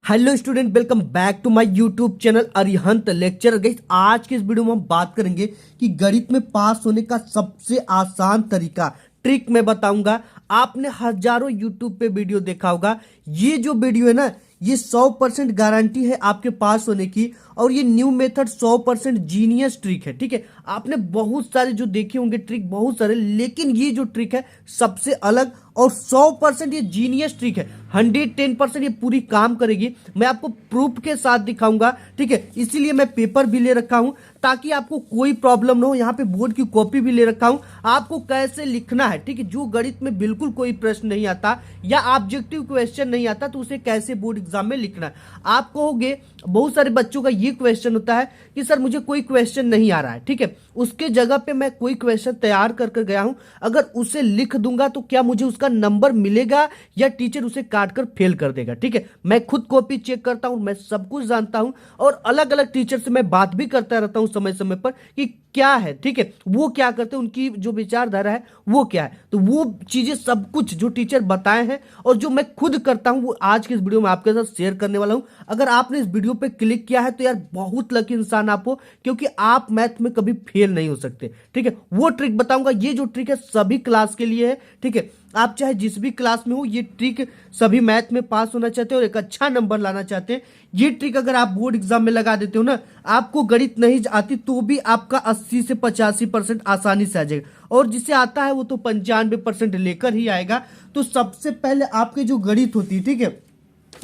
Hello student, welcome back to my YouTube channel Arihant lecture. Guys, आज के इस video में हम बात करेंगे कि गणित में पास होने का सबसे आसान तरीका, ट्रिक मैं बताऊंगा। आपने हजारों यूट्यूब पे वीडियो देखा होगा। ये जो वीडियो है ना, ये 100% गारंटी है आपके पास होने की। और ये न्यू मेथड 100% जीनियस ट्रिक है। ठीक है, आपने बहुत सारे जो देखे होंगे ट्रिक, बहुत सारे, लेकिन ये जो ट्रिक है सबसे अलग और 100% ये जीनियस ट्रिक है। 110% ये पूरी काम करेगी। मैं आपको प्रूफ के साथ दिखाऊंगा। ठीक है, इसीलिए मैं पेपर भी ले रखा हूं ताकि आपको कोई प्रॉब्लम ना हो। यहाँ पे बोर्ड की कॉपी भी ले रखा हूं, आपको कैसे लिखना है। ठीक है, जो गणित में बिल्कुल कोई प्रश्न नहीं आता या ऑब्जेक्टिव क्वेश्चन नहीं आता तो उसे कैसे बोर्ड एग्जाम में लिखना है। आप कहोगे, बहुत सारे बच्चों का ये क्वेश्चन होता है कि सर मुझे कोई क्वेश्चन नहीं आ रहा है। ठीक है, उसके जगह पे मैं कोई क्वेश्चन तैयार कर गया हूं, अगर उसे लिख दूंगा तो क्या मुझे उसका नंबर मिलेगा या टीचर उसे काट कर फेल कर देगा। ठीक है, मैं खुद कॉपी चेक करता हूं, मैं सब कुछ जानता हूं और अलग अलग टीचर से मैं बात भी करता रहता हूं समय समय पर कि क्या है। ठीक है, वो क्या करते हैं, उनकी जो विचारधारा है वो क्या है। तो वो चीजें सब कुछ जो टीचर बताए हैं और जो मैं खुद करता हूं वो आज के इस वीडियो में आपके साथ शेयर करने वाला हूं। अगर आपने इस वीडियो पे क्लिक किया है तो यार बहुत लकी इंसान आप हो, क्योंकि आप मैथ में कभी फेल नहीं हो सकते। ठीक है, वो ट्रिक बताऊंगा। ये जो ट्रिक है सभी क्लास के लिए है। ठीक है, आप चाहे जिस भी क्लास में हो, ये ट्रिक सभी मैथ में पास होना चाहते हो और एक अच्छा नंबर लाना चाहते हैं। ये ट्रिक अगर आप बोर्ड एग्जाम में लगा देते हो ना, आपको गणित नहीं आती तो भी आपका 80 से 85% आसानी से आ जाएगा, और जिसे आता है वो तो 95% लेकर ही आएगा। तो सबसे पहले आपके जो गणित होती है, ठीक है,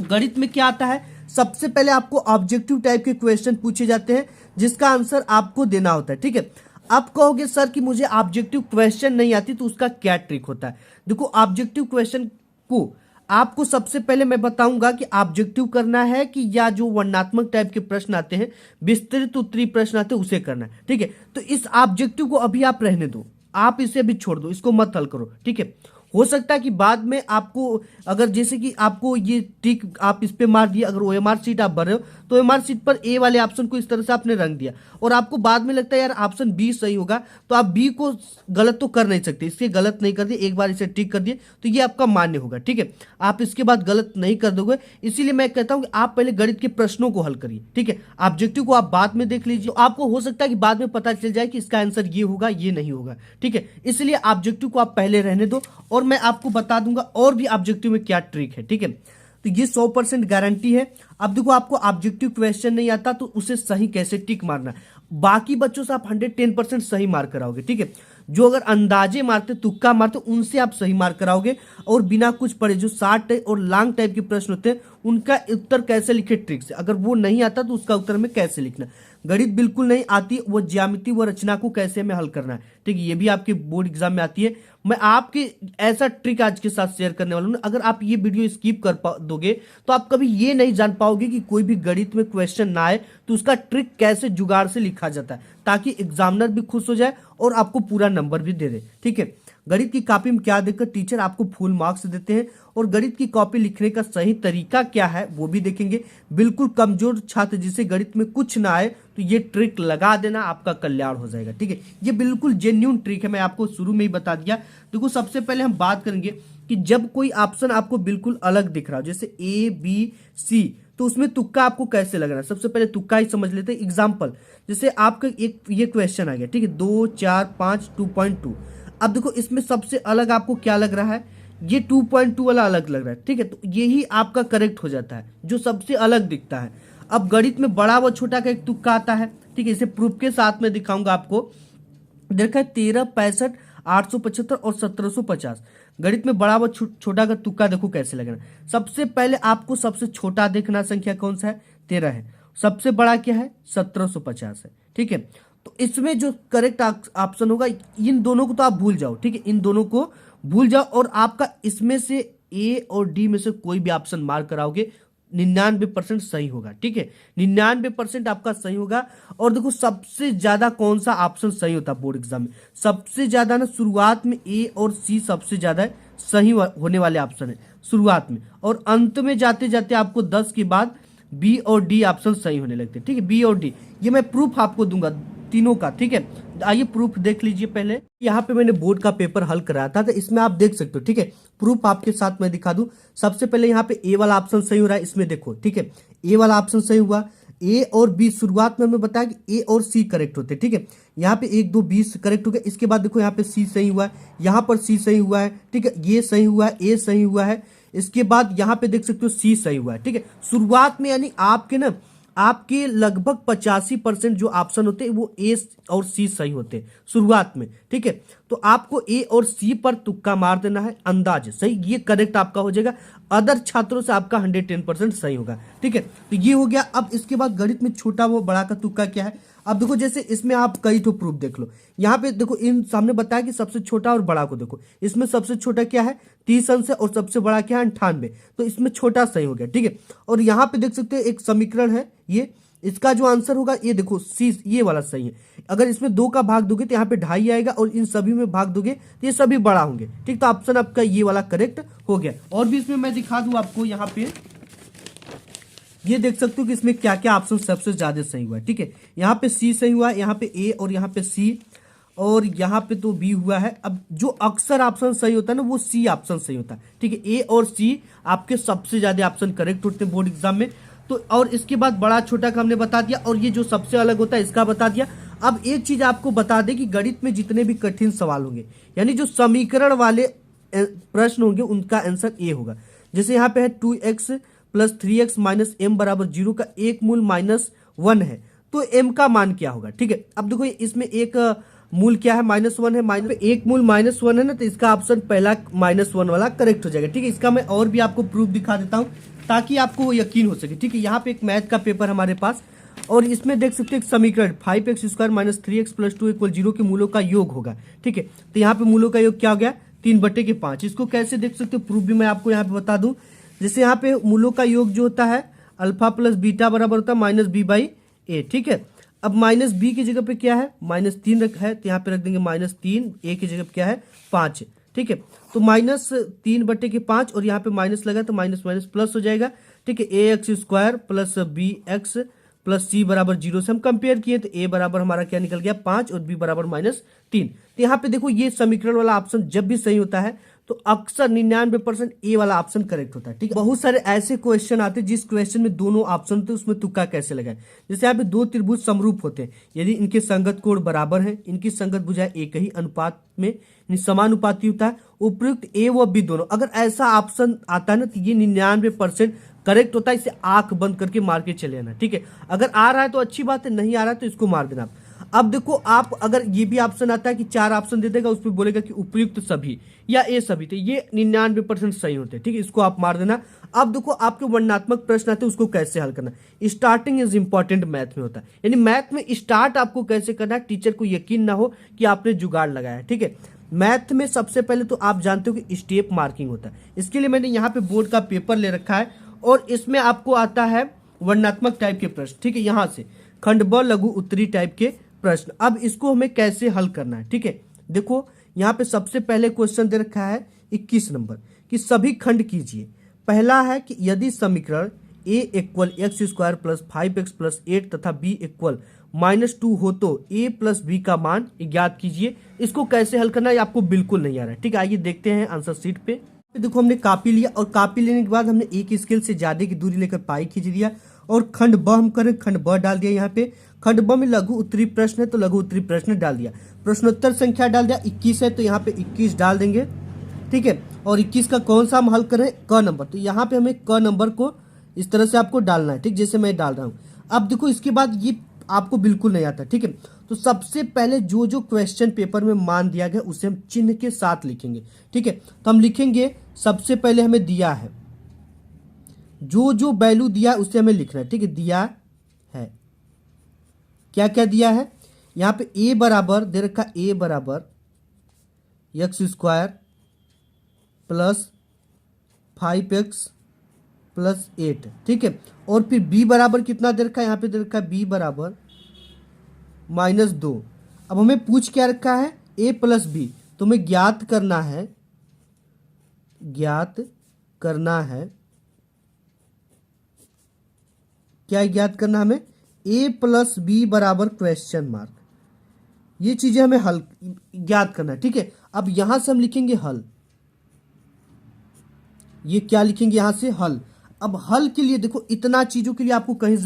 गणित में क्या आता है, सबसे पहले आपको ऑब्जेक्टिव टाइप के क्वेश्चन पूछे जाते हैं जिसका आंसर आपको देना होता है। ठीक है, आप कहोगे सर कि मुझे ऑब्जेक्टिव क्वेश्चन नहीं आती तो उसका क्या ट्रिक होता है। देखो, ऑब्जेक्टिव क्वेश्चन को आपको सबसे पहले मैं बताऊंगा कि ऑब्जेक्टिव करना है कि या जो वर्णनात्मक टाइप के प्रश्न आते हैं, विस्तृत उत्तरीय प्रश्न आते हैं, उसे करना है। ठीक है, तो इस ऑब्जेक्टिव को अभी आप रहने दो, आप इसे अभी छोड़ दो, इसको मत हल करो। ठीक है, हो सकता है कि बाद में आपको, अगर जैसे कि आपको ये टिक आप इस पे मार दिया, अगर ओएमआर सीट आप भर रहे हो तो ओएमआर सीट पर ए वाले ऑप्शन को इस तरह से आपने रंग दिया और आपको बाद में लगता है यार ऑप्शन बी सही होगा, तो आप बी को गलत तो कर नहीं सकते, इससे गलत नहीं कर दिए, एक बार इसे टिक कर दिए तो ये आपका मान्य होगा। ठीक है, आप इसके बाद गलत नहीं कर दोगे। इसीलिए मैं कहता हूं कि आप पहले गणित के प्रश्नों को हल करिए। ठीक है, ऑब्जेक्टिव को आप बाद में देख लीजिए, तो आपको हो सकता है कि बाद में पता चल जाए कि इसका आंसर ये होगा, ये नहीं होगा। ठीक है, इसलिए ऑब्जेक्टिव को आप पहले रहने दो और मैं आपको बता दूंगा और भी ऑब्जेक्टिव में क्या ट्रिक है। ठीक है, तो ये 100% गारंटी है। अब देखो, आपको ऑब्जेक्टिव क्वेश्चन नहीं आता तो उसे सही कैसे टिक मारना, बाकी बच्चों से आप 110% सही मार्क कराओगे। ठीक है, जो अगर अंदाजे मारते, तुक्का मारते, उनसे आप सही मार्क कराओगे और बिना कुछ पढ़े जो शॉर्ट और लॉन्ग टाइप के प्रश्न होते हैं उनका उत्तर कैसे लिखे ट्रिक से, अगर वो नहीं आता तो उसका उत्तर में कैसे लिखना। गणित बिल्कुल नहीं आती, वो ज्यामिति व रचना को कैसे हमें हल करना है। ठीक है, ये भी आपके बोर्ड एग्जाम में आती है। मैं आपके ऐसा ट्रिक आज के साथ शेयर करने वाला हूं, अगर आप ये वीडियो स्किप कर दोगे तो आप कभी ये नहीं जान पाओगे कि कोई भी गणित में क्वेश्चन ना आए तो उसका ट्रिक कैसे जुगाड़ से लिखा जाता है, ताकि एग्जामिनर भी खुश हो जाए और आपको पूरा नंबर भी दे दे। ठीक है, गणित की कॉपी में क्या देखकर टीचर आपको फुल मार्क्स देते हैं और गणित की कॉपी लिखने का सही तरीका क्या है वो भी देखेंगे। बिल्कुल कमजोर छात्र जिसे गणित में कुछ ना आए तो ये ट्रिक लगा देना, आपका कल्याण हो जाएगा। ठीक है, ये बिल्कुल जेन्युइन ट्रिक है, मैं आपको शुरू में ही बता दिया। देखो, सबसे पहले हम बात करेंगे कि जब कोई ऑप्शन आपको बिल्कुल अलग दिख रहा हो, जैसे ए बी सी, तो उसमें तुक्का आपको कैसे लगना है। सबसे पहले तुक्का ही समझ लेते हैं। एग्जाम्पल, जैसे आपका एक ये क्वेश्चन आ गया, ठीक है, 2 4 5 2.2। अब देखो, इसमें सबसे अलग आपको क्या लग रहा है, ये 2.2 वाला अलग लग रहा है। ठीक है, तो यही आपका करेक्ट हो जाता है, जो सबसे अलग दिखता है। अब गणित में बड़ा व छोटा का एक तुक्का आता है। ठीक है, इसे प्रूफ के साथ में दिखाऊंगा आपको। देखा, 13 65 875 और 1750। गणित में बड़ा व छोटा का तुक्का देखो कैसे लगना। सबसे पहले आपको सबसे छोटा देखना, संख्या कौन सा है, 13 है। सबसे बड़ा क्या है, 1750 है। ठीक है, तो इसमें जो करेक्ट ऑप्शन होगा, इन दोनों को तो आप भूल जाओ। ठीक है, इन दोनों को भूल जाओ और आपका इसमें से ए और डी में से कोई भी ऑप्शन मार्क कराओगे, 99% सही होगा। ठीक है, 99% आपका सही होगा। और देखो, सबसे ज्यादा कौन सा ऑप्शन सही होता है बोर्ड एग्जाम में, सबसे ज्यादा ना शुरुआत में ए और सी सबसे ज्यादा सही होने वाले ऑप्शन है शुरुआत में, और अंत में जाते जाते आपको 10 के बाद बी और डी ऑप्शन सही होने लगते हैं। ठीक है, बी और डी, ये मैं प्रूफ आपको दूंगा। तीनों का, ठीक है। आइए प्रूफ देख लीजिए। पहले यहाँ पे मैंने बोर्ड का पेपर हल कराया था, तो इसमें आप देख सकते हो, ठीक है। प्रूफ आपके साथ मैं दिखा दूं। सबसे पहले यहाँ पे ए वाला ऑप्शन सही हो रहा है, इसमें देखो, ठीक है। ए वाला ऑप्शन सही हुआ। ए और बी शुरुआत में हमें बताया कि ए और सी करेक्ट होते हैं, ठीक है। यहाँ पे 1 2 20 करेक्ट हो गया। इसके बाद देखो यहाँ पे सी सही हुआ है, यहाँ पर सी सही हुआ है, ठीक है। ये सही हुआ है, ए सही हुआ है। इसके बाद यहाँ पे देख सकते हो सी सही हुआ है, ठीक है। शुरुआत में यानी आपके लगभग 85% जो ऑप्शन होते हैं वो ए और सी सही होते हैं शुरुआत में, ठीक है। तो आपको ए और सी पर तुक्का मार देना है, अंदाज सही, ये करेक्ट आपका हो जाएगा। अदर छात्रों से आपका 110% सही होगा, ठीक है। तो ये हो गया। अब इसके बाद गणित में छोटा वो बड़ा का तुक्का क्या है। अब देखो जैसे इसमें आप कई तो प्रूफ देख लो। यहाँ पे देखो इन सामने बताया कि सबसे छोटा और बड़ा को देखो। इसमें सबसे छोटा क्या है 30 अंश है और सबसे बड़ा क्या है 98, तो इसमें छोटा सही हो गया, ठीक है। और यहाँ पे देख सकते हैं एक समीकरण है ये, इसका जो आंसर होगा ये देखो सी, ये वाला सही है। अगर इसमें 2 का भाग दोगे तो यहाँ पे 2.5 आएगा और इन सभी में भाग दोगे तो ये सभी बड़ा होंगे, ठीक। तो ऑप्शन आपका ये वाला करेक्ट हो गया। और भी इसमें मैं दिखा दूं आपको, यहाँ पे ये देख सकते हो कि इसमें क्या क्या ऑप्शन सबसे ज्यादा सही हुआ है, ठीक है। यहाँ पे सी सही हुआ है, यहाँ पे ए और यहाँ पे सी और यहाँ पे तो बी हुआ है। अब जो अक्सर ऑप्शन सही होता है ना वो सी ऑप्शन सही होता है, ठीक है। ए और सी आपके सबसे ज्यादा ऑप्शन करेक्ट होते हैं बोर्ड एग्जाम में। तो और इसके बाद बड़ा छोटा का हमने बता दिया, और ये जो सबसे अलग होता है इसका बता दिया। अब एक चीज आपको बता दें कि गणित में जितने भी कठिन सवाल होंगे यानी जो समीकरण वाले प्रश्न होंगे उनका आंसर ए होगा। जैसे यहाँ पे है 2x + 3x - m = 0 का एक मूल -1 है, तो m का मान क्या होगा, ठीक है। अब देखो इसमें एक मूल क्या है -1 है, एक मूल -1 है ना, तो इसका ऑप्शन पहला -1 वाला करेक्ट हो जाएगा, ठीक है। इसका मैं और भी आपको प्रूफ दिखा देता हूँ ताकि आपको वो यकीन हो सके, ठीक है। यहाँ पे एक मैथ का पेपर हमारे पास, और इसमें देख सकते हैं एक समीकरण 5x² - 3x + 2 = 0 के मूलों का योग होगा, ठीक है। तो यहाँ पे मूलों का योग क्या हो गया 3/5। इसको कैसे देख सकते हो, प्रूफ भी मैं आपको यहाँ पे बता दूं। जैसे यहाँ पे मूलों का योग जो होता है अल्फा + बीटा बराबर होता है -b/a, ठीक है। अब -b की जगह पे क्या है -3 रखा है, तो यहाँ पे रख देंगे -3, a की जगह पे क्या है 5, ठीक है। तो -3/5 और यहाँ पे माइनस लगा तो माइनस माइनस प्लस हो जाएगा, ठीक है। ax² + bx + c = 0 से हम कंपेयर किए तो a बराबर हमारा क्या निकल गया 5 और b बराबर -3। तो यहाँ पे देखो ये समीकरण वाला ऑप्शन जब भी सही होता है तो अक्सर 99% ए वाला ऑप्शन करेक्ट होता है, ठीक है। बहुत सारे ऐसे क्वेश्चन आते हैं जिस क्वेश्चन में दोनों ऑप्शन थे उसमें तुक्का कैसे लगाए। जैसे यहाँ पे 2 त्रिभुज समरूप होते हैं, यदि इनके संगत कोण बराबर है, इनकी संगत भुजाएं एक ही अनुपात में समानुपाती होता है, उपयुक्त ए व बी दोनों, अगर ऐसा ऑप्शन आता है ना तो ये 99% करेक्ट होता है। इसे आंख बंद करके मार के चले आना, ठीक है। अगर आ रहा है तो अच्छी बात है, नहीं आ रहा है तो इसको मार देना। अब देखो आप अगर ये भी ऑप्शन आता है कि 4 ऑप्शन दे देगा, उसमें बोलेगा कि उपयुक्त सभी या ए सभी, तो ये 99% सही होते हैं, ठीक है। इसको आप मार देना। अब देखो आपके वर्णनात्मक प्रश्न आते हैं उसको कैसे हल करना। स्टार्टिंग इज इंपॉर्टेंट मैथ में होता है, यानी मैथ में स्टार्ट आपको कैसे करना है, टीचर को यकीन ना हो कि आपने जुगाड़ लगाया है, ठीक है। मैथ में सबसे पहले तो आप जानते हो कि स्टेप मार्किंग होता है। इसके लिए मैंने यहाँ पे बोर्ड का पेपर ले रखा है और इसमें आपको आता है वर्णनात्मक टाइप के प्रश्न, ठीक है। यहाँ से खंड ब लघु उत्तरी टाइप के प्रश्न। अब इसको हमें कैसे हल करना है, ठीक है। देखो यहाँ पे सबसे पहले क्वेश्चन दे रखा है 21 नंबर कि सभी खंड कीजिए। पहला है कि यदि समीकरण a = x² + 5x + 8 तथा b = -2 हो तो a + b का मान ज्ञात कीजिए। इसको कैसे हल करना है आपको बिल्कुल नहीं आ रहा है, ठीक है। आइए देखते हैं आंसर शीट पे। देखो हमने कॉपी लिया और कॉपी लेने के बाद हमने एक स्केल से ज्यादा की दूरी लेकर पाई खींच दिया और खंड ब हम करें खंड ब डाल दिया। यहाँ पे खंड ब में लघु उत्तरी प्रश्न है तो लघु उत्तरी प्रश्न डाल दिया। प्रश्नोत्तर संख्या डाल दिया 21 है तो यहाँ पे 21 डाल देंगे, ठीक है। और 21 का कौन सा हम हल करें क नंबर, तो यहाँ पे हमें क नंबर को इस तरह से आपको डालना है, ठीक, जैसे मैं डाल रहा हूँ। अब देखो इसके बाद ये आपको बिल्कुल नहीं आता, ठीक है। तो सबसे पहले जो जो क्वेश्चन पेपर में मान दिया गया उसे हम चिन्ह के साथ लिखेंगे, ठीक है। तो हम लिखेंगे सबसे पहले हमें दिया है, जो जो वैल्यू दिया है उसे हमें लिखना है, ठीक है। दिया है क्या क्या दिया है, यहाँ पे a बराबर दे रखा a बराबर x² + 5x + 8, ठीक है। और फिर b बराबर कितना दे रखा है, यहाँ पे दे रखा है b बराबर -2। अब हमें पूछ क्या रखा है a + b, तो हमें ज्ञात करना है क्या ज्ञात करना हमें a + b बराबर क्वेश्चन मार्क, ये चीजें हमें हल ज्ञात करना है। ठीक है, अब यहां से हम लिखेंगे हल, ये क्या लिखेंगे यहां से हल। अब हल के लिए देखो इतना चीजों के लिए आपको कहीं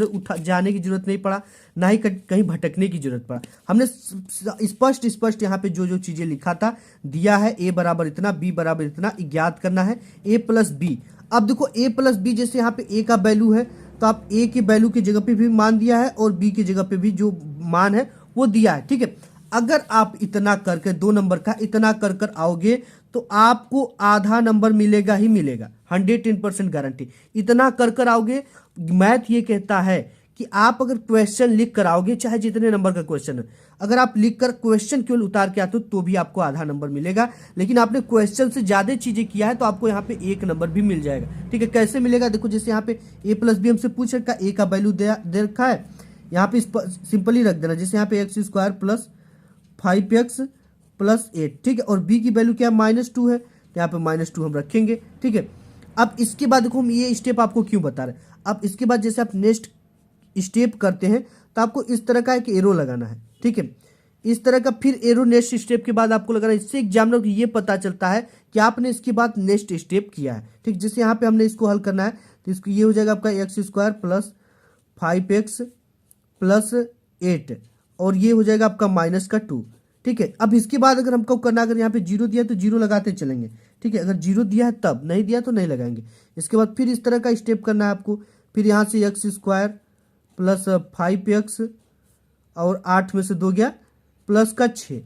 जाने की जरूरत नहीं पड़ा, ना ही कहीं भटकने की जरूरत पड़ा। हमने स्पष्ट स्पष्ट यहाँ पे जो जो चीजें लिखा था दिया है, ए बराबर इतना, बी बराबर इतना, ज्ञात करना है ए प्लस बी। अब देखो ए प्लस बी, जैसे यहाँ पे ए का वैल्यू है तो आप ए के वैल्यू की जगह पे भी मान दिया है और बी की जगह पे भी जो मान है वो दिया है। ठीक है, अगर आप इतना करके 2 नंबर का इतना कर कर आओगे तो आपको आधा नंबर मिलेगा ही मिलेगा, 110% गारंटी। इतना कर कर आओगे, मैथ ये कहता है कि आप अगर क्वेश्चन लिख कर आओगे, चाहे जितने नंबर का क्वेश्चन है, अगर आप लिख कर क्वेश्चन केवल उतार के आते हो तो भी आपको आधा नंबर मिलेगा। लेकिन आपने क्वेश्चन से ज्यादा चीजें किया है तो आपको यहाँ पे 1 नंबर भी मिल जाएगा। ठीक है, कैसे मिलेगा, देखो जैसे यहाँ पे ए प्लस बी हमसे पूछ रखा है, ए का वैल्यू दे रखा है, यहाँ पे सिंपली रख देना, जैसे यहाँ पे x square plus 5x plus 8। ठीक है, और b की वैल्यू क्या है, -2 है, तो यहाँ पे -2 हम रखेंगे। ठीक है, अब इसके बाद देखो हम ये स्टेप आपको क्यों बता रहे हैं। अब इसके बाद जैसे आप नेक्स्ट स्टेप करते हैं तो आपको इस तरह का एक एरो लगाना है। ठीक है, इस तरह का फिर एरो नेक्स्ट स्टेप के बाद आपको लगाना है। इससे एग्जामिनर को ये पता चलता है कि आपने इसके बाद नेक्स्ट स्टेप किया है। ठीक, जैसे यहाँ पे हमने इसको हल करना है तो इसको ये हो जाएगा आपका x square plus 5x plus 8 और ये हो जाएगा आपका -2। ठीक है, अब इसके बाद अगर हमको करना, अगर यहाँ पे 0 दिया तो 0 लगाते चलेंगे। ठीक है, अगर 0 दिया है तब, नहीं दिया तो नहीं लगाएंगे। इसके बाद फिर इस तरह का स्टेप करना है आपको, फिर यहाँ से एक्स स्क्वायर प्लस 5x और 8 में से 2 गया प्लस का 6।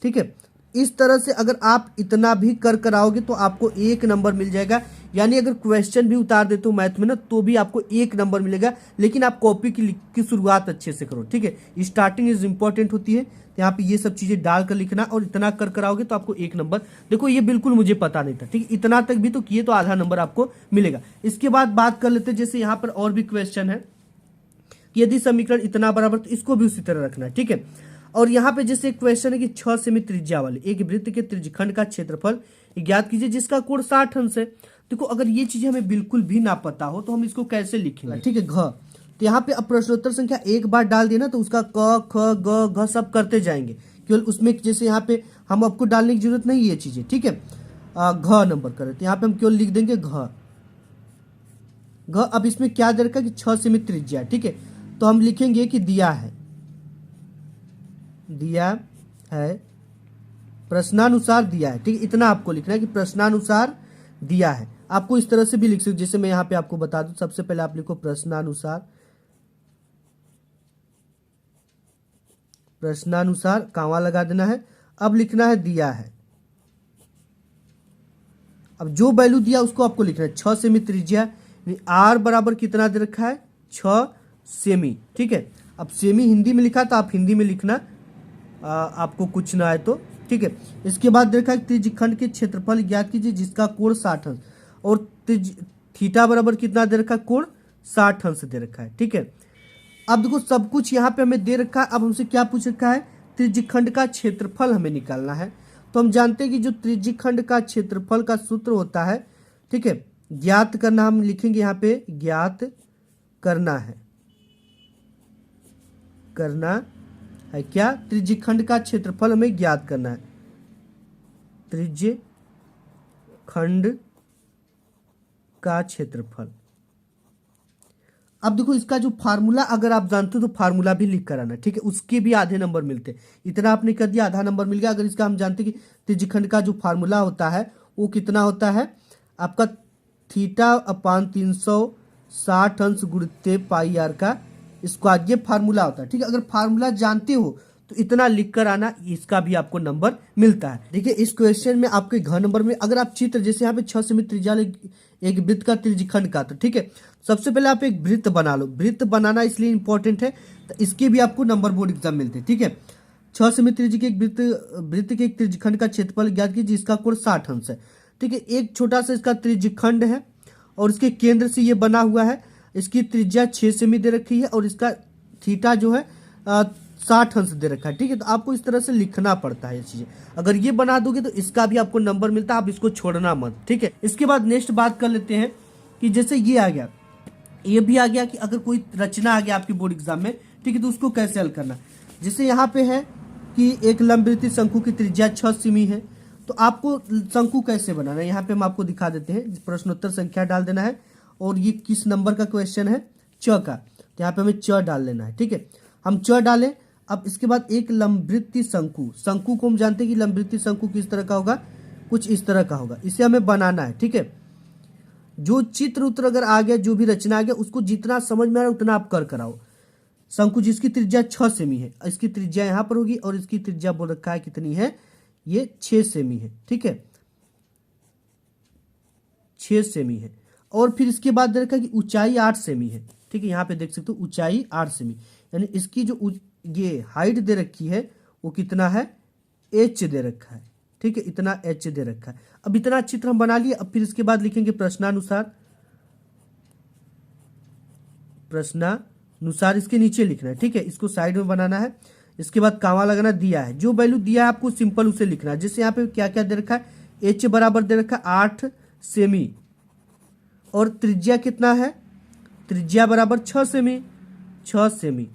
ठीक है, इस तरह से अगर आप इतना भी कर आओगे तो आपको 1 नंबर मिल जाएगा। यानी अगर क्वेश्चन भी उतार देते हो मैथ में ना तो भी आपको 1 नंबर मिलेगा, लेकिन आप कॉपी की शुरुआत अच्छे से करो। ठीक है, स्टार्टिंग इज इंपॉर्टेंट होती है, तो यहाँ पे ये सब चीजें डाल कर लिखना और इतना कर आओगे तो आपको 1 नंबर। देखो ये बिल्कुल मुझे पता नहीं था। ठीक है, इतना तक भी तो किए तो आधा नंबर आपको मिलेगा। इसके बाद बात कर लेते हैं, जैसे यहाँ पर और भी क्वेश्चन है कि यदि समीकरण इतना बराबर, तो इसको भी उसी तरह रखना है। ठीक है, और यहाँ पे जैसे क्वेश्चन है कि 6 सेमी त्रिज्या वाले एक वृत्त के त्रिज्यखंड का क्षेत्रफल ज्ञात कीजिए जिसका कोण 60 अंश है। देखो अगर ये चीजें हमें बिल्कुल भी ना पता हो तो हम इसको कैसे लिखेंगे। ठीक है, घ, तो यहाँ पे अब प्रश्नोत्तर संख्या एक बार डाल दिया ना तो उसका क ख ग घ सब करते जाएंगे, केवल उसमें जैसे यहाँ पे हम आपको डालने की जरूरत नहीं है ये चीजें। ठीक है, घ नंबर करें तो यहाँ पे हम केवल लिख देंगे घ। अब इसमें क्या दे रखा है कि 6 सेमी त्रिज्या। ठीक है, तो हम लिखेंगे कि दिया है प्रश्नानुसार दिया है। ठीक है, इतना आपको लिखना है कि प्रश्नानुसार दिया है। आपको इस तरह से भी लिख सकते, जैसे मैं यहाँ पे आपको बता दूं, सबसे पहले आप लिखो प्रश्नानुसार, कामा लगा देना है। अब लिखना है दिया है, अब जो वैल्यू दिया उसको आपको लिखना है। 6 सेमी त्रिज्या, आर बराबर कितना दे रखा है, 6 सेमी। ठीक है, अब सेमी हिंदी में लिखा तो आप हिंदी में लिखना, आपको कुछ ना आए तो। ठीक है, इसके बाद देखा है त्रिज्यखंड के क्षेत्रफल ज्ञात कीजिए जिसका कोण 60 अंश, और थीटा बराबर कितना दे रखा है, कोण 60 अंश दे रखा है। ठीक है, अब देखो सब कुछ यहाँ पे हमें दे रखा है। अब हमसे क्या पूछ रखा है, त्रिज्यखंड का क्षेत्रफल हमें निकालना है। तो हम जानते हैं कि जो त्रिज्यखंड का क्षेत्रफल का सूत्र होता है, ठीक है, ज्ञात करना, हम लिखेंगे यहाँ पे ज्ञात करना है क्या, त्रिज्यखंड का क्षेत्रफल हमें ज्ञात करना है। त्रिज्यखंड का क्षेत्रफल। अब देखो इसका जो फार्मूला अगर आप जानते हो तो फार्मूला भी लिख कर आना। ठीक है, उसके भी आधे नंबर मिलते हैं। इतना आपने कर दिया, आधा नंबर मिल गया। अगर इसका हम जानते हैं कि त्रिज्यखंड का जो फार्मूला होता है वो कितना होता है आपका, θ/360 अंश गुणित पाई आर का स्क्वायर, ये फार्मूला होता है। ठीक है, अगर फार्मूला जानते हो तो इतना लिख कर आना, इसका भी आपको नंबर मिलता है। देखिए इस क्वेश्चन में आपके घ नंबर में अगर आप चित्र, जैसे यहाँ पे 6 सेमी त्रिज्या एक वृत्त का त्रिज्यखंड का, तो ठीक है, सबसे पहले आप एक वृत्त बना लो। वृत्त बनाना इसलिए इंपॉर्टेंट है, तो इसके भी आपको नंबर बोर्ड एग्जाम मिलते हैं। ठीक है, 6 सेमी त्रिज्या के एक वृत्त के एक त्रिज्यखंड का क्षेत्रफल ज्ञात कीजिए जिसका कोण 60 अंश है। ठीक है, एक छोटा सा इसका त्रिज्यखंड है और इसके केंद्र से ये बना हुआ है। इसकी त्रिज्या 6 सेमी दे रखी है और इसका थीटा जो है 60 अंश दे रखा है। ठीक है, तो आपको इस तरह से लिखना पड़ता है ये चीजें। अगर ये बना दोगे तो इसका भी आपको नंबर मिलता है, आप इसको छोड़ना मत। ठीक है, इसके बाद नेक्स्ट बात कर लेते हैं कि जैसे ये आ गया, ये भी आ गया कि अगर कोई रचना आ गया आपके बोर्ड एग्जाम में, ठीक है, तो उसको कैसे हल करना। जैसे यहाँ पे है कि एक लंबवृत्तीय शंकु की त्रिज्या 6 सेमी है। तो आपको शंकु कैसे बनाना है यहाँ पे हम आपको दिखा देते हैं। प्रश्नोत्तर संख्या डाल देना है और ये किस नंबर का क्वेश्चन है, च का। तो यहाँ पे हमें च डाल लेना है, ठीक है। हम च डालें। अब इसके बाद एक लंबवृत्तीय शंकु, शंकु को हम जानते हैं कि लंबवृत्तीय शंकु किस तरह का होगा, कुछ इस तरह का होगा। इसे हमें बनाना है, ठीक है। जो चित्र उत्र अगर आ गया, जो भी रचना आ गया, उसको जितना समझ में आ रहा है उतना आप कर कराओ। शंकु जिसकी त्रिज्या 6 सेमी है, इसकी त्रिज्या यहाँ पर होगी और इसकी त्रिज्या बोल रखा है कितनी है, ये 6 सेमी है, ठीक है, 6 सेमी है। और फिर इसके बाद दे रखा है कि ऊंचाई 8 सेमी है, ठीक है। यहाँ पे देख सकते हो ऊंचाई 8 सेमी, यानी इसकी जो ये हाइट दे रखी है वो कितना है, h दे रखा है, ठीक है, इतना h दे रखा है। अब इतना चित्र हम बना लिए। अब फिर इसके बाद लिखेंगे प्रश्नानुसार, प्रश्नानुसार इसके नीचे लिखना है, ठीक है, इसको साइड में बनाना है। इसके बाद कामा लगाना, दिया है, जो वैल्यू दिया है आपको सिंपल उसे लिखना है। जैसे यहाँ पे क्या क्या दे रखा है, h बराबर दे रखा है 8 सेमी और त्रिज्या कितना है, त्रिज्या बराबर 6 सेमी, 6 सेमी।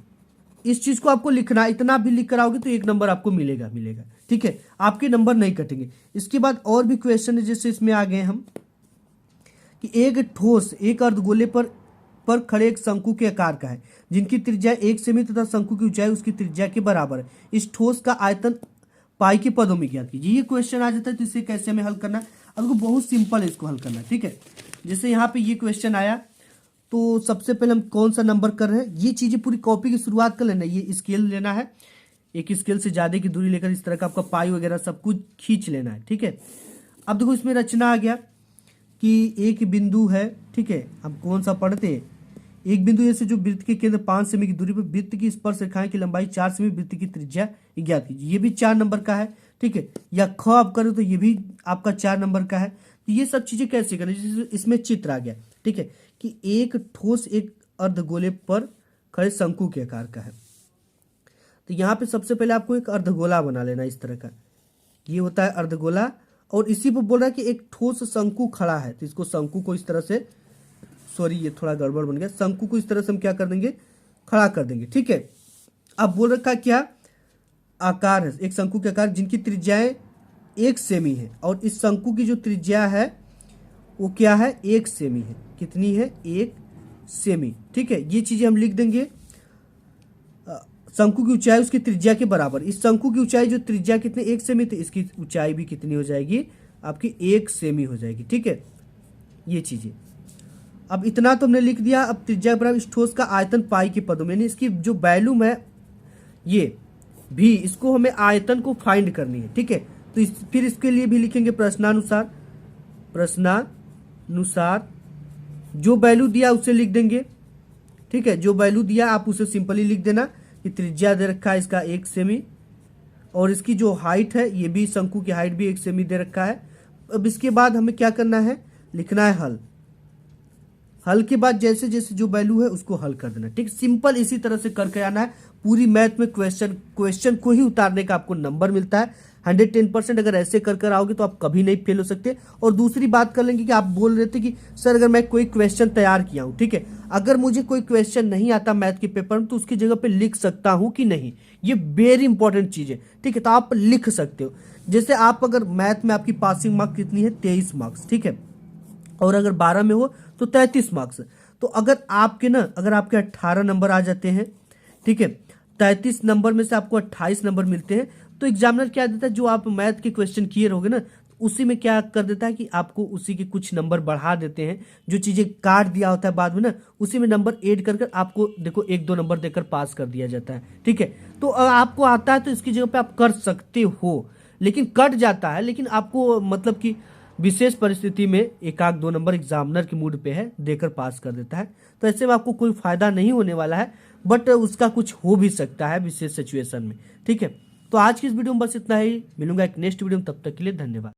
इस चीज को आपको लिखना है। इतना भी लिख कर आओगे तो 1 नंबर आपको मिलेगा, ठीक है, आपके नंबर नहीं कटेंगे। इसके बाद और भी क्वेश्चन है, जैसे इसमें आ गए हम कि एक ठोस एक अर्धगोले पर खड़े एक शंकु के आकार का है, जिनकी त्रिज्या 1 सेमी तथा शंकु की ऊंचाई उसकी त्रिज्या के बराबर है। इस ठोस का आयतन पाई के पदों में ज्ञात कीजिए। ये क्वेश्चन आ जाता है, तो इसे कैसे हमें हल करना है। अब देखो बहुत सिंपल है इसको हल करना, ठीक है। जैसे यहाँ पे ये क्वेश्चन आया, तो सबसे पहले हम कौन सा नंबर कर रहे हैं, ये चीजें पूरी कॉपी की शुरुआत कर लेना है। ये स्केल लेना है, एक स्केल से ज्यादा की दूरी लेकर इस तरह का आपका पाई वगैरह सब कुछ खींच लेना है, ठीक है। अब देखो इसमें रचना आ गया कि एक बिंदु है, ठीक है, हम कौन सा पढ़ते हैं, एक बिंदु ऐसे जो वृत्त के केंद्र 5 सेमी की दूरी पर वृत्त की स्पर्श रेखाएं की लंबाई 4 सेमी, वृत्त की त्रिज्या ज्ञात कीजिए। ये भी 4 नंबर का है, ठीक है। या ख आप करो तो ये भी आपका 4 नंबर का है। तो ये सब चीजें कैसे करें, इसमें चित्र आ गया, ठीक है, कि एक ठोस एक अर्धगोले पर खड़े शंकु के आकार का है। तो यहाँ पे सबसे पहले आपको एक अर्धगोला बना लेना इस तरह का, ये होता है अर्धगोला। और इसी पर बोल रहा है कि एक ठोस शंकु खड़ा है, तो इसको शंकु को इस तरह से, सॉरी ये थोड़ा गड़बड़ बन गया, शंकु को इस तरह से हम क्या कर देंगे, खड़ा कर देंगे, ठीक है। अब बोल रखा क्या आकार है, एक शंकु के आकार जिनकी त्रिज्याएं 1 सेमी है, और इस शंकु की जो त्रिज्या है वो क्या है, 1 सेमी है। कितनी है, 1 सेमी, ठीक है। ये चीजें हम लिख देंगे। शंकु की ऊंचाई उसकी त्रिज्या के बराबर, इस शंकु की ऊंचाई जो त्रिज्या कितनी 1 सेमी, तो इसकी ऊंचाई भी कितनी हो जाएगी आपकी 1 सेमी हो जाएगी, ठीक है। ये चीजें अब इतना तो हमने लिख दिया। अब त्रिज्या बराबर इस ठोस का आयतन पाई के पदों में, यानी इसकी जो वैल्यूम है ये भी, इसको हमें आयतन को फाइंड करनी है, ठीक है। तो फिर इसके लिए भी लिखेंगे प्रश्नानुसार, प्रश्नानुसार जो वैल्यू दिया उसे लिख देंगे, ठीक है। जो वैल्यू दिया आप उसे सिंपली लिख देना कि त्रिज्या दे रखा है इसका 1 सेमी और इसकी जो हाइट है ये भी, शंकु की हाइट भी 1 सेमी दे रखा है। अब इसके बाद हमें क्या करना है, लिखना है हल। हल के बाद जैसे जैसे जो वैल्यू है उसको हल कर देना, ठीक। सिंपल इसी तरह से करके आना है। पूरी मैथ में क्वेश्चन को ही उतारने का आपको नंबर मिलता है 110%। अगर ऐसे कर आओगे तो आप कभी नहीं फेल हो सकते। और दूसरी बात कर लेंगे कि आप बोल रहे थे कि सर अगर मैं कोई क्वेश्चन तैयार किया हूं, ठीक है, अगर मुझे कोई क्वेश्चन नहीं आता मैथ के पेपर में तो उसकी जगह पे लिख सकता हूं कि नहीं, ये वेरी इंपॉर्टेंट चीज है, ठीक है। तो आप लिख सकते हो। जैसे आप अगर मैथ में आपकी पासिंग मार्क्स कितनी है, 23 मार्क्स, ठीक है, और अगर 12 में हो तो 33 मार्क्स। तो अगर आपके 18 नंबर आ जाते हैं, ठीक है, 33 नंबर में से आपको 28 नंबर मिलते हैं, तो एग्जामिनर क्या देता है, जो आप मैथ के क्वेश्चन किए रहोगे ना, उसी में क्या कर देता है कि आपको उसी के कुछ नंबर बढ़ा देते हैं। जो चीजें काट दिया होता है बाद में ना, उसी में नंबर ऐड कर आपको देखो 1-2 नंबर देकर पास कर दिया जाता है, ठीक है। तो आपको आता है तो इसकी जगह पे आप कर सकते हो, लेकिन कट जाता है, लेकिन आपको मतलब कि विशेष परिस्थिति में 1-2 नंबर एग्जामिनर के मूड पे है देकर पास कर देता है। तो ऐसे में आपको कोई फायदा नहीं होने वाला है, बट उसका कुछ हो भी सकता है विशेष सिचुएशन में, ठीक है। तो आज की इस वीडियो में बस इतना ही, मिलूंगा एक नेक्स्ट वीडियो में, तब तक के लिए धन्यवाद।